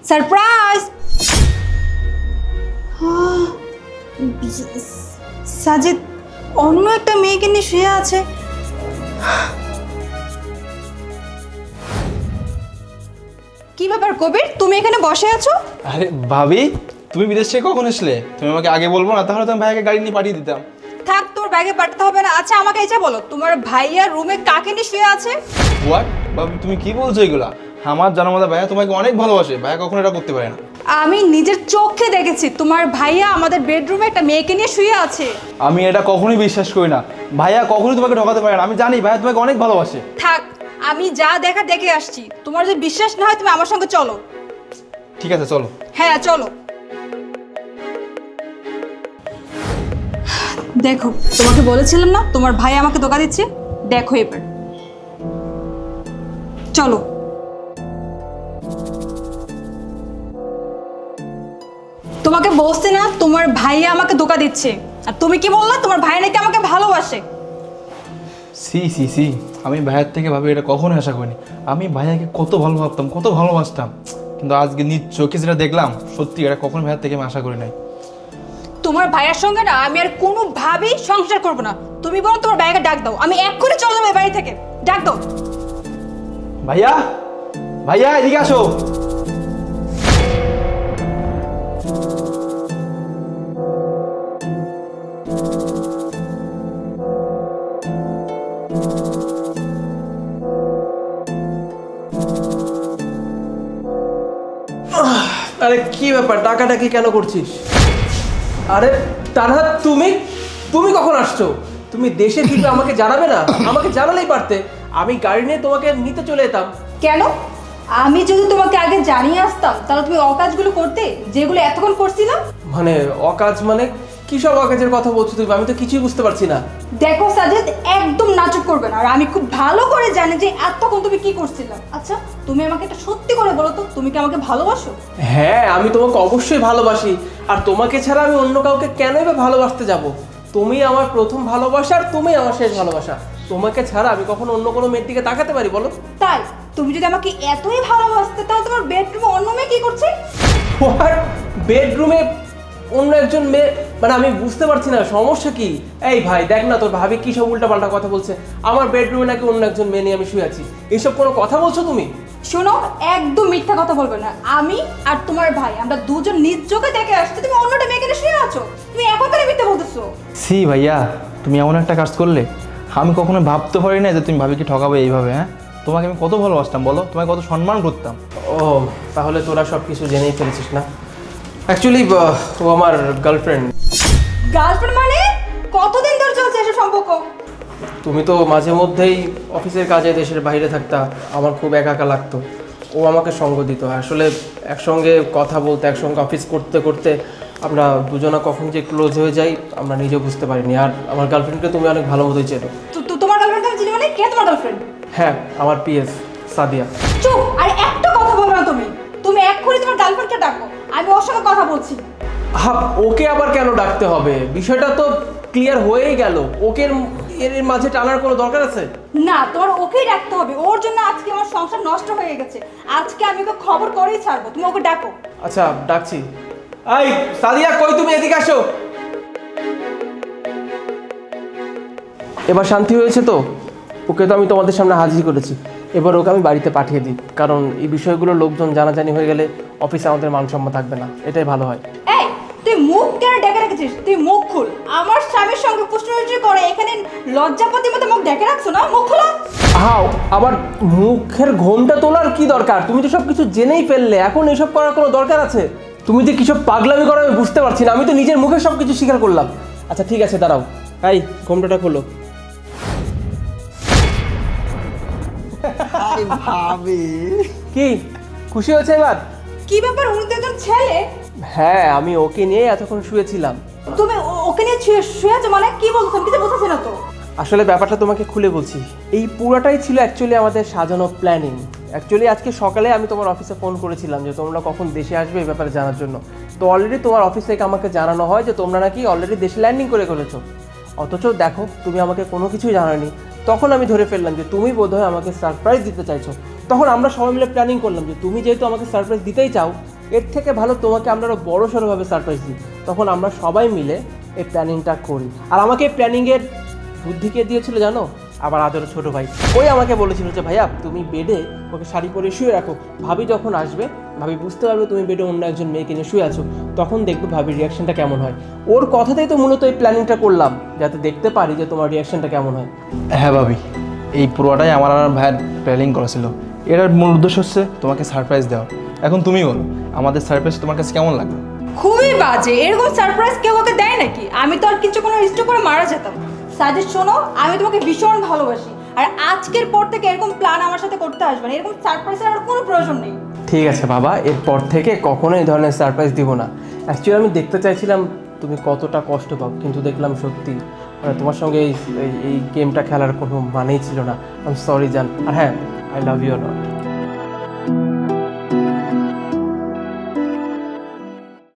Surprise! Sajid অন্য একটা মেয়েকে নিয়ে শুয়ে আছে। কি ব্যাপার কবির, তুমি এখানে বসে আছো? আরে ভাবি, তুমি বিদেশ থেকে কখন আসলে? তুমি আমাকে আগে বলবো না, তাহলে তো আমি ভাইয়াকে গাড়ি নিয়ে পাঠিয়ে দিতাম। থাক, তোর ব্যাগে পাঠাতে হবে না। আচ্ছা আমাকে এটা বলো, তোমার ভাইয়া রুমে কাকে নিয়ে শুয়ে আছে? হোয়াট ভাবি, তুমি কি বলছো এগুলা? আমার জানার মতো ভাইয়া তোমাকে অনেক ভালোবাসে, ভাইয়া কখনো এটা করতে পারে না। আমি নিজের চোখে দেখেছি তোমার ভাইয়া আমাদের বেডরুমে একটা মেয়েকে নিয়ে শুয়ে আছে। আমি এটা কখনোই বিশ্বাস করি না। ভাইয়া কখনোই তোমাকে ঠকাতে পারে না। আমি জানি ভাইয়া তোমাকে অনেক ভালোবাসে। থাক, আমি যা দেখা দেখে আসছি। তোমার যদি বিশ্বাস না হয় তুমি আমার সঙ্গে চলো। ঠিক আছে চলো। হ্যাঁ চলো। দেখো, তোমাকে বলেছিলাম না তোমার ভাই আমাকে ধোঁকা দিচ্ছে। দেখো এবার, চলো। তোমাকে বলছি না তোমার ভাইয়া আমাকে ধোঁকা দিচ্ছে, আর তুমি কি বললা তোমার ভাই নাকি আমাকে ভালোবাসে। সি সি সি, আমি ভাইয়ার থেকে ভাবি এটা কখনোই আশা করিনি। আমি ভাইয়াকে কত ভালো ভাবতাম, কত ভালোবাসতাম, কিন্তু আজকে নিজ চোখে যেটা দেখলাম, সত্যি এটা কখনো ভাইয়ার থেকে আমি আশা করি নাই। তোমার ভাইয়ের সঙ্গে না আমি আর কোনোভাবেই সংসার করবো না। তুমি বরং তোমার ভাইয়াকে ডাক দাও, আমি এক্ষুনি চলে যাবো এই বাড়ি থেকে। ডাক দাও। ভাইয়া, ভাইয়া এদিকে আসো। আরে কি ব্যাপার, ডাকাডাকি কেন করছিস? আরে তানহা, তুমি তুমি কখন আসছো? তুমি দেশে ফিরবে আমাকে জানাবে না? আমাকে জানালেই পারতে, আমি গাড়ি নিয়ে তোমাকে নিতে চলে যেতাম। কেন? আমি যদি তোমাকে আগে জানিয়ে আসতাম তাহলে তুমি অকাজগুলো করতে যেগুলো এতক্ষণ করছিলাম। মানে অকাজ মানে কি সব অকাজের কথা বলছো তুমি? আমি তো কিছুই বুঝতে পারছি না। দেখো সাজিদ, একদম নাটক করবে না। আর আমি খুব ভালো করে জানি যে এতক্ষণ তুমি কি করছিলে। আচ্ছা তুমি আমাকে একটা সত্যি করে বলো তো, তুমি কি আমাকে ভালোবাসো? হ্যাঁ, আমি তোমাকে অবশ্যই ভালোবাসি। আর তোমাকে ছাড়া আমি অন্য কাউকে কেনই বা ভালোবাসতে যাব? তুমি আমার প্রথম ভালোবাসা, আর তুমি আমার শেষ ভালোবাসা। তোমাকে ছাড়া আমি কখনো অন্য কোনো মেয়ের দিকে তাকাতে পারি বলো? তাই তুমি যদি আমাকে এতই ভালোবাসতে তাহলে তোমার বেডরুমে অন্য মেয়ে কি করছে? বেডরুমে অন্য একজন মেয়ে মানে আমি বুঝতে পারছি না সমস্যা কি। এই ভাই দেখ না, তোর ভাবি কি সব উল্টাপাল্টা কথা বলছে। আমার বেডরুমে নাকি অন্য একজন মেয়ে নিয়ে আমি শুয়ে আছি। এইসব কোনো কথা বলছো তুমি? শোনো, একদম মিথ্যা কথা বলবে না। আমি আর তোমার ভাই আমরা দুজন নিজ চোখে দেখে আসছি তুমি অন্যটা মেয়েকে নিয়ে শুয়ে আছো। তুমি এখন কেন মিথ্যা বলতেছো? সি ভাইয়া, তুমি এমন একটা কাজ করলে। আমি কখনো ভাবতে পারি না যে তুমি ভাবিকে ঠকাবে এইভাবে। হ্যাঁ, তোমাকে আমি কত ভালোবাসতাম বলো, তোমাকে কত সম্মান করতাম। ও তাহলে তোরা সব কিছু জেনেই ফেলেছিস না? অ্যাকচুয়ালি ও আমার গার্লফ্রেন্ড। গার্লফ্রেন্ড মানে? কতদিন ধরে চলছে এসব সম্পর্ক? তুমি তো মাঝে মধ্যেই অফিসের কাজে দেশের বাইরে থাকতা, আমার খুব একা একা লাগতো। ও আমাকে সঙ্গ দিত। আসলে একসঙ্গে কথা বলতে, একসঙ্গে অফিস করতে করতে আমরা দুজনা কখন যে ক্লোজ হয়ে যাই আমরা নিজে বুঝতে পারিনি। আর আমার গার্লফ্রেন্ডকে তুমি অনেক ভালো মতোই চেনো। তোমার গার্লফ্রেন্ড আমি চিনি মানে? কে তোমার গার্লফ্রেন্ড? হ্যাঁ, আমার পিএস সাদিয়া। চুপ! আর একটা কথা বলবে না তুমি। তুমি এক্ষুনি তোমার গার্লফ্রেন্ডকে ডাকো, আমি ওর সঙ্গে কথা বলছি। হ্যাঁ, ওকে আবার কেন ডাকতে হবে? বিষয়টা তো ক্লিয়ার হয়েই গেল। ওকে এর মাঝে টানার কোনো দরকার আছে? না, তোমার ওকেই ডাকতে হবে। ওর জন্য আজকে আমার সংসার নষ্ট হয়ে গেছে। আজকে আমি ওকে খবর করেই ছাড়বো। তুমি ওকে ডাকো। আচ্ছা ডাকছি। এই সাদিয়া, কই তুমি? এদিকে আসো। এবার শান্তি হয়েছে তো? ওকে তো আমি তোমাদের সামনে হাজির করেছি। এবার ওকে আমি বাড়িতে পাঠিয়ে দিই, কারণ এই বিষয়গুলো লোকজন জানাজানি হয়ে গেলে অফিসে আমাদের মান সম্মান থাকবে না। এটাই ভালো হয়। এই তুই মুখ কেন ডেকে রেখেছিস? তুই মুখ খুল। আমার স্বামীর সঙ্গে প্রশ্নটি করে এখানে লজ্জাপতির মতো মুখ ডেকে রাখছো না? মুখ খোলো। হাও, আবার মুখের ঘোমটা তোলার কি দরকার? তুমি তো সব কিছু জেনেই ফেললে, এখন এসব করার কোনো দরকার আছে? তুমি যে কিসব পাগলামি করো আমি বুঝতে পারছি না। আমি তো নিজের মুখে সব কিছু স্বীকার করলাম। আচ্ছা ঠিক আছে, দাঁড়াও। এই ঘোমটাটা খোলো। ভাবি, কি খুশি হয়েছে এবার? কি ব্যাপার, উনি তো একজন ছেলে। হ্যাঁ, আমি ওকে নিয়ে এতক্ষণ শুয়েছিলাম। তুমি ওকে নিয়ে শুয়ে আছো মানে? কি বলছো? আমি কিছু বুঝতেছি না তো। আসলে ব্যাপারটা তোমাকে খুলে বলছি। এই পুরোটাই ছিল অ্যাকচুয়ালি আমাদের সাজানো প্ল্যানিং। অ্যাকচুয়ালি আজকে সকালে আমি তোমার অফিসে ফোন করেছিলাম যে তোমরা কখন দেশে আসবে এই ব্যাপারে জানার জন্য। তো অলরেডি তোমার অফিস থেকে আমাকে জানানো হয় যে তোমরা নাকি অলরেডি দেশে ল্যান্ডিং করে ফেলেছো। অথচ দেখো, তুমি আমাকে কোনো কিছুই জানাওনি। তখন আমি ধরে ফেললাম যে তুমি বোধহয় আমাকে সারপ্রাইজ দিতে চাইছো। তখন আমরা সবাই মিলে প্ল্যানিং করলাম যে তুমি যেহেতু আমাকে সারপ্রাইজ দিতেই চাও, এর থেকে ভালো তোমাকে আমরা আরও বড় সড়োভাবে সারপ্রাইজ দিই, তখন আমরা সবাই মিলে এই প্ল্যানিংটা করি। আর আমাকে এই প্ল্যানিংয়ের বুদ্ধি কে দিয়েছিল জানো? আবার আদর ছোট ভাই। ওই আমাকে বলেছিল যে ভাইয়া তুমি বেডে ওকে শাড়ি পরে শুয়ে রাখো, ভাবি যখন আসবে ভাবি বুঝতে পারবে তুমি বেডে অন্য একজন মেয়েকে নিয়ে শুয়ে আছো, তখন দেখবে ভাবির রিয়াকশনটা কেমন হয়। ওর কথাতেই তো মূলত এই প্ল্যানিংটা করলাম, যাতে দেখতে পারি যে তোমার রিয়াকশনটা কেমন হয়। হ্যাঁ ভাবি, এই পুরোটাই আমার আর ভাইয়ের প্ল্যানিং করা ছিল। এর মূল উদ্দেশ্য হচ্ছে তোমাকে সারপ্রাইজ দেওয়া। এখন তুমি বলো, আমাদের সারপ্রাইজ তোমার কাছে কেমন লাগলো? খুবই বাজে, এরকম সারপ্রাইজ কেউ ওকে দেয় নাকি? আমি তো আর কিছু কোনো রিস্ক করে মারা যেতাম। সাজেস্ট শোনো, আমি তোমাকে ভীষণ ভালোবাসি, আর আজকের পর থেকে এরকম প্ল্যান আমার সাথে করতে আসবে না, এরকম সারপ্রাইজের আর কোনো প্রয়োজন নেই। ঠিক আছে বাবা, এরপর থেকে কখনো এই ধরনের সারপ্রাইজ দিব না। অ্যাকচুয়ালি আমি দেখতে চাইছিলাম তুমি কতটা কষ্ট পাও, কিন্তু দেখলাম সত্যি মানে তোমার সঙ্গে এই গেমটা খেলার কোনো মানেই ছিল না। আই এম সরি জান। আর হ্যাঁ, আই লাভ ইউ লট।